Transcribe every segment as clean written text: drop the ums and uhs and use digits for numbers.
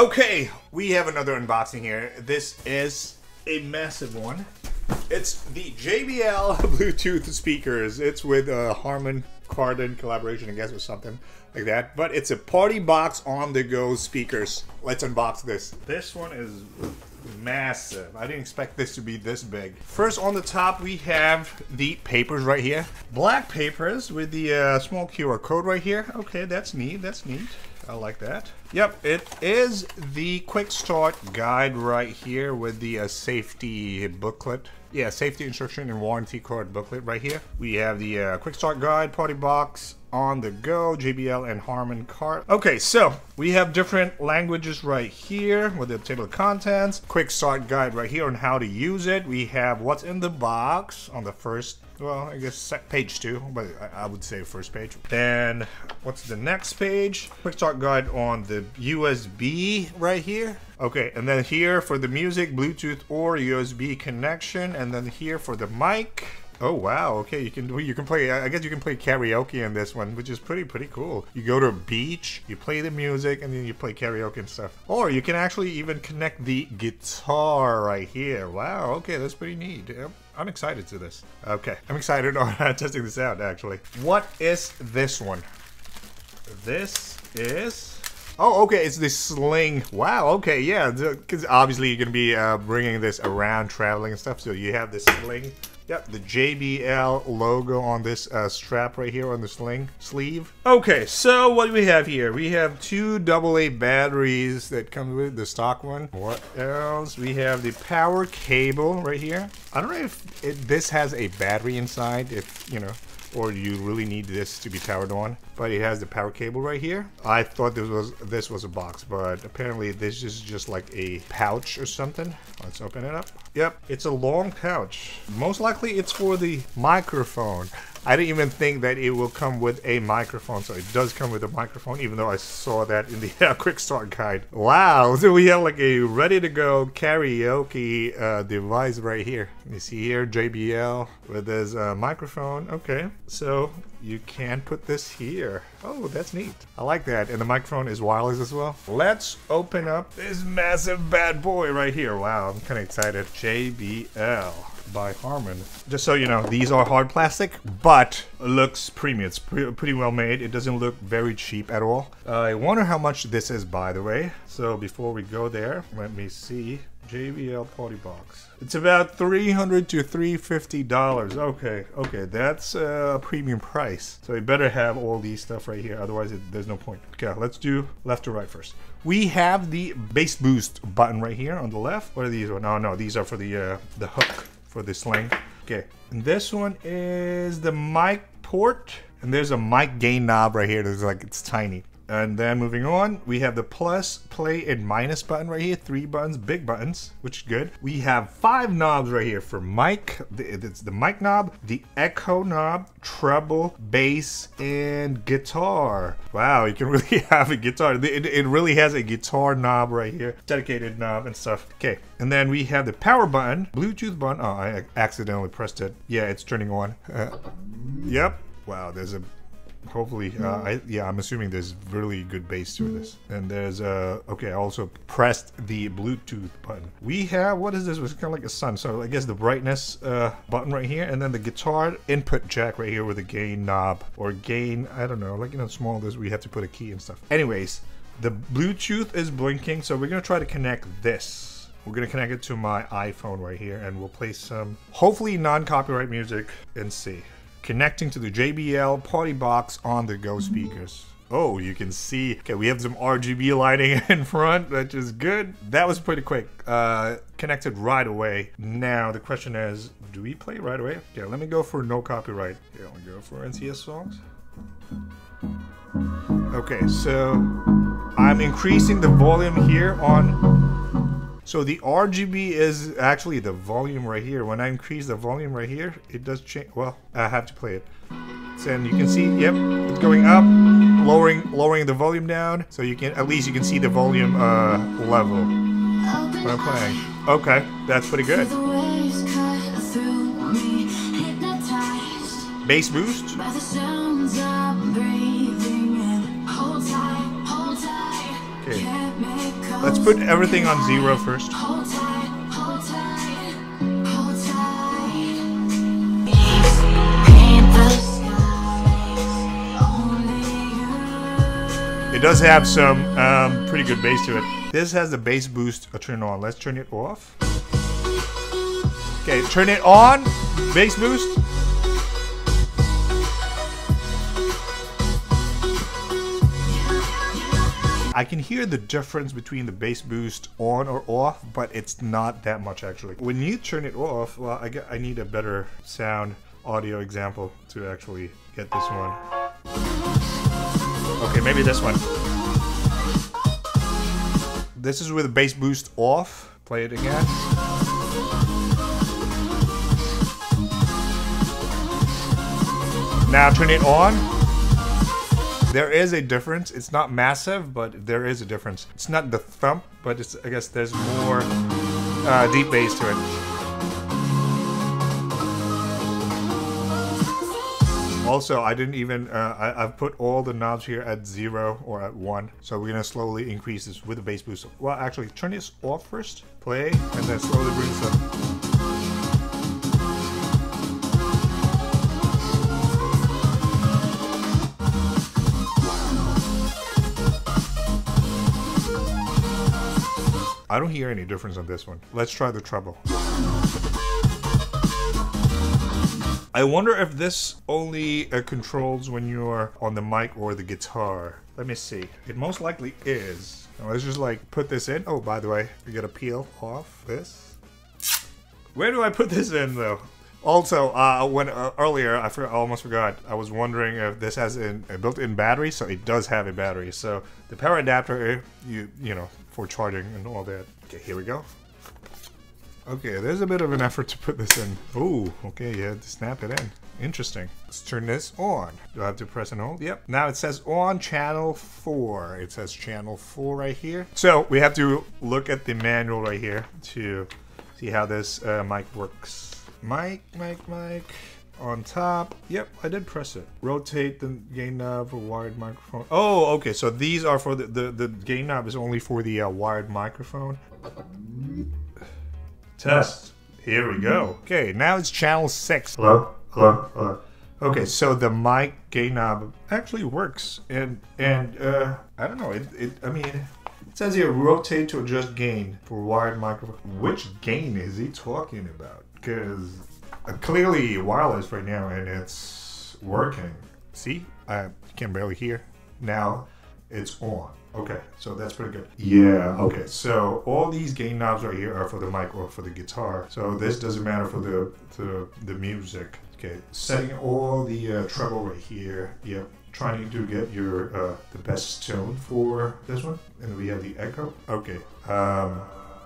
Okay, we have another unboxing here. This is a massive one. It's the JBL Bluetooth speakers. It's with Harman Kardon collaboration, I guess, or something like that. But it's a Partybox On-The-Go speakers. Let's unbox this. This one is massive. I didn't expect this to be this big. First, on the top, we have the papers right here. Black papers with the small QR code right here. Okay, that's neat. That's neat. I like that. Yep, it is the quick start guide right here with the safety booklet. Yeah, safety instruction and warranty card booklet right here. We have the quick start guide, Partybox On-The-Go, JBL and Harman Kardon. Okay, so we have different languages right here with the table of contents. Quick start guide right here on how to use it. We have what's in the box on the first, well, I guess page 2, but I would say first page. Then what's the next page? Quick start guide on the USB right here. Okay, and then here for the music, Bluetooth or USB connection, and then here for the mic. Oh wow, okay, you can play, I guess you can play karaoke in this one, which is pretty cool. You go to a beach, you play the music, and then you play karaoke and stuff. Or you can actually even connect the guitar right here. Wow, okay, that's pretty neat. I'm excited to this. Okay, I'm excited on testing this out, actually. What is this one? This is... Oh, okay, it's the sling. Wow, okay, yeah, because obviously you're going to be bringing this around, traveling and stuff, so you have this sling. Yep, the JBL logo on this strap right here on the sling sleeve. Okay, so what do we have here? We have 2 AA batteries that come with the stock one. What else? We have the power cable right here. I don't know if this has a battery inside, if, you know, or you really need this to be powered on, but it has the power cable right here. I thought this was a box, but apparently this is just like a pouch or something. Let's open it up. Yep, it's a long pouch. Most likely it's for the microphone. I didn't even think that it will come with a microphone, so it does come with a microphone, even though I saw that in the quick start guide. Wow, so we have like a ready-to-go karaoke device right here. You see here, JBL with this microphone. Okay, so you can put this here. Oh, that's neat. I like that. And the microphone is wireless as well. Let's open up this massive bad boy right here. Wow, I'm kind of excited. JBL by Harman. Just so you know, these are hard plastic, but looks premium. It's pretty well made. It doesn't look very cheap at all. I wonder how much this is, by the way. So before we go there, let me see. JBL Partybox. It's about $300 to $350. Okay, that's a premium price. So you better have all these stuff right here, otherwise there's no point. Okay, let's do left to right first. We have the bass boost button right here on the left. What are these? Oh, no, these are for the hook for the sling. Okay, and this one is the mic port, and there's a mic gain knob right here. There's like, it's tiny. And then moving on, we have the plus, play, and minus button right here. 3 buttons, big buttons, which is good. We have 5 knobs right here for mic. It's the mic knob, the echo knob, treble, bass, and guitar. Wow, you can really have a guitar. It really has a guitar knob right here. Dedicated knob and stuff. Okay, and then we have the power button, Bluetooth button. Oh, I accidentally pressed it. Yeah, it's turning on. Yep. Wow, there's a... Hopefully, yeah, I'm assuming there's really good bass to this. And there's okay, I also pressed the Bluetooth button. We have, what is this? It's kind of like a sun. So I guess the brightness button right here, and then the guitar input jack right here with a gain knob or gain. I don't know, like, you know, small. This we have to put a key and stuff. Anyways, the Bluetooth is blinking, so we're gonna try to connect this. We're gonna connect it to my iPhone right here, and we'll play some hopefully non-copyright music and see. Connecting to the JBL Partybox On-The-Go speakers. Oh, you can see, okay, we have some RGB lighting in front, which is good. That was pretty quick. Connected right away. Now, the question is, do we play right away? Yeah, let me go for no copyright. Yeah, I'll go for NCS songs. Okay, so I'm increasing the volume here on... So the RGB is actually the volume right here. When I increase the volume right here, it does change. Well, I have to play it. So, and you can see, yep, it's going up, lowering the volume down. So you can, at least you can see the volume level when I'm playing. Okay, that's pretty good. Bass boost. Okay, Okay. Let's put everything on 0 first. It does have some pretty good bass to it. This has the bass boost turned on. Let's turn it off. Okay, turn it on. Bass boost. I can hear the difference between the bass boost on or off, but it's not that much actually. When you turn it off, well, I need a better sound audio example to actually get this one. Okay, maybe this one. This is with the bass boost off. Play it again. Now turn it on. There is a difference. It's not massive, but there is a difference. It's not the thump, but it's, I guess there's more deep bass to it. Also, I didn't even, I've put all the knobs here at 0 or at 1. So we're gonna slowly increase this with the bass boost. Well, actually, turn this off first, play, and then slowly bring this up. I don't hear any difference on this one. Let's try the treble. I wonder if this only controls when you're on the mic or the guitar. Let me see. It most likely is. Now let's just like put this in. Oh, by the way, we gotta peel off this. Where do I put this in though? Also, when earlier, I almost forgot. I was wondering if this has a built-in battery. So it does have a battery. So the power adapter, you know, for charging and all that. Okay, here we go. Okay, there's a bit of an effort to put this in. Oh, okay, yeah, to snap it in. Interesting. Let's turn this on. Do I have to press and hold? Yep. Now it says on channel 4. It says channel 4 right here. So we have to look at the manual right here to see how this mic works. Mic. On top. Yep, I did press it. Rotate the gain knob for wired microphone. Oh, okay, so these are for the gain knob is only for the wired microphone. Test. Here we go. Okay, now it's channel 6. Hello. Okay, so the mic gain knob actually works, and I don't know. I mean, it says here rotate to adjust gain for wired microphone. Which gain is he talking about? Because clearly wireless right now, and it's working. See, I can barely hear. Now it's on. Okay, so that's pretty good. Yeah, okay, so all these gain knobs right here are for the mic or for the guitar. So this doesn't matter for the music. Okay, setting all the treble right here. Yep, trying to get your the best tone for this one. And we have the echo. Okay,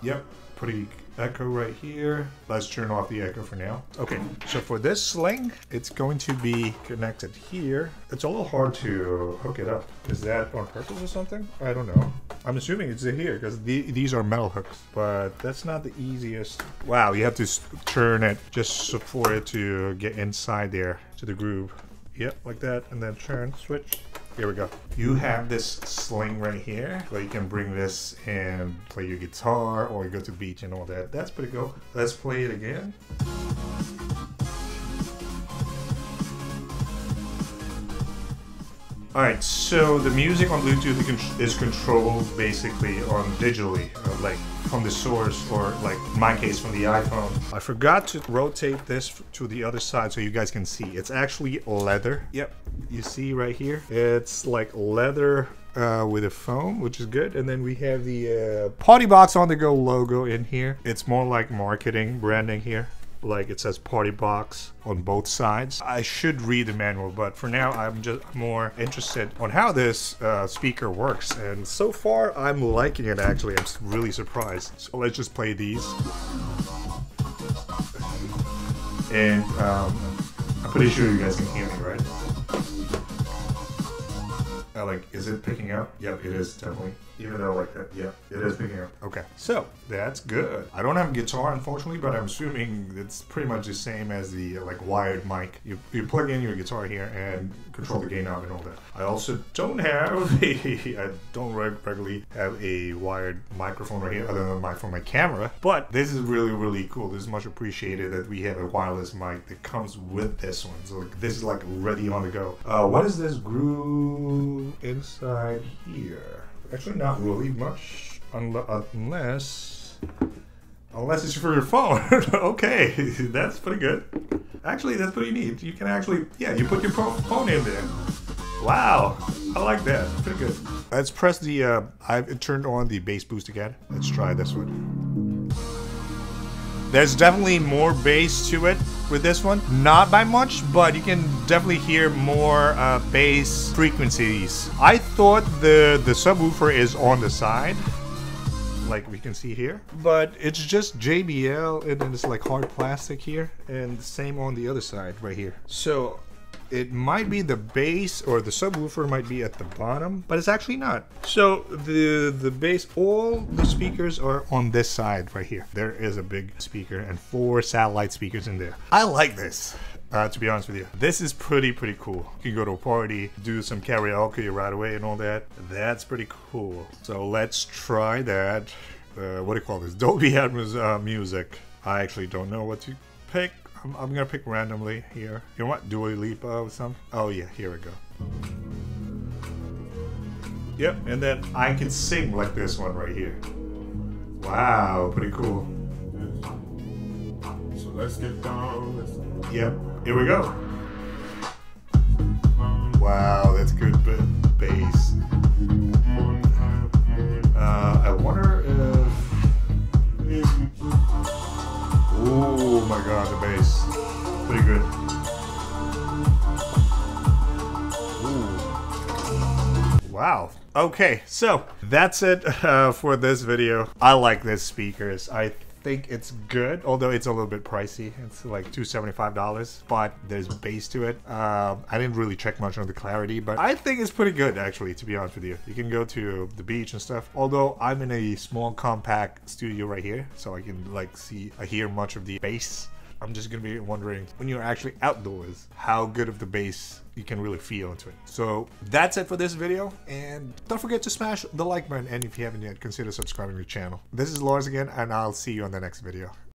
yep, pretty echo right here. Let's turn off the echo for now. Okay, so for this sling, it's going to be connected here. It's a little hard to hook it up. Is that on purpose or something? I don't know. I'm assuming it's here because these are metal hooks, but that's not the easiest. Wow, you have to turn it just for it to get inside there to the groove. Yep, like that, and then turn, switch. Here we go. You have this sling right here, where you can bring this and play your guitar or you go to the beach and all that. That's pretty cool. Let's play it again. Alright, so the music on Bluetooth is controlled basically on digitally, like from the source, or like in my case from the iPhone. I forgot to rotate this to the other side so you guys can see. It's actually leather. Yep, you see right here. It's like leather with a foam, which is good. And then we have the Partybox On-The-Go logo in here. It's more like marketing, branding here. Like it says Partybox on both sides. I should read the manual, but for now I'm just more interested on how this speaker works. And so far I'm liking it actually. I'm really surprised. So let's just play these. And I'm pretty sure you guys can hear me, right? Like, is it picking up? Yep, it is, definitely. even though like that, yeah, it is picking up. Okay, so that's good. I don't have a guitar unfortunately, but I'm assuming it's pretty much the same as the like wired mic. You plug in your guitar here and control the gain knob and all that. I also don't have I don't regularly have a wired microphone right here other than my for my camera, but this is really cool. This is much appreciated that we have a wireless mic that comes with this one. So this is like ready on the go. What is this groove inside here? Actually not really much unless it's for your phone. Okay, that's pretty good. Actually, that's pretty neat. You can actually, yeah, you put your phone in there. Wow, I like that. Pretty good. Let's press the, I've turned on the bass boost again. Let's try this one. There's definitely more bass to it with this one. Not by much, but you can definitely hear more bass frequencies. I thought the subwoofer is on the side, like we can see here, but it's just JBL and then it's like hard plastic here, and the same on the other side right here. So it might be the bass or the subwoofer might be at the bottom, but it's actually not. So the bass, all the speakers are on this side right here. There is a big speaker and 4 satellite speakers in there. I like this. To be honest with you, this is pretty cool. You can go to a party, do some karaoke right away and all that. That's pretty cool. So let's try that. What do you call this? Dolby Atmos music. I actually don't know what to pick. I'm gonna pick randomly here. You know what? Dua Lipa or something? Oh yeah, here we go. Yep, and then I can sing like this one right here. Wow, pretty cool. So let's get down. Yep, here we go. Wow, that's good bass. I wonder if... Oh my god, the bass. Pretty good. Ooh. Wow. Okay, so that's it for this video. I like this speakers. I think it's good, although it's a little bit pricey. It's like $275, but there's bass to it. I didn't really check much on the clarity, but I think it's pretty good actually, to be honest with you. You can go to the beach and stuff, although I'm in a small compact studio right here, so I can like hear much of the bass. I'm just gonna be wondering when you're actually outdoors how good of the bass you can really feel into it. So that's it for this video, and don't forget to smash the like button, and if you haven't yet, consider subscribing to the channel. This is Lars again, and I'll see you on the next video.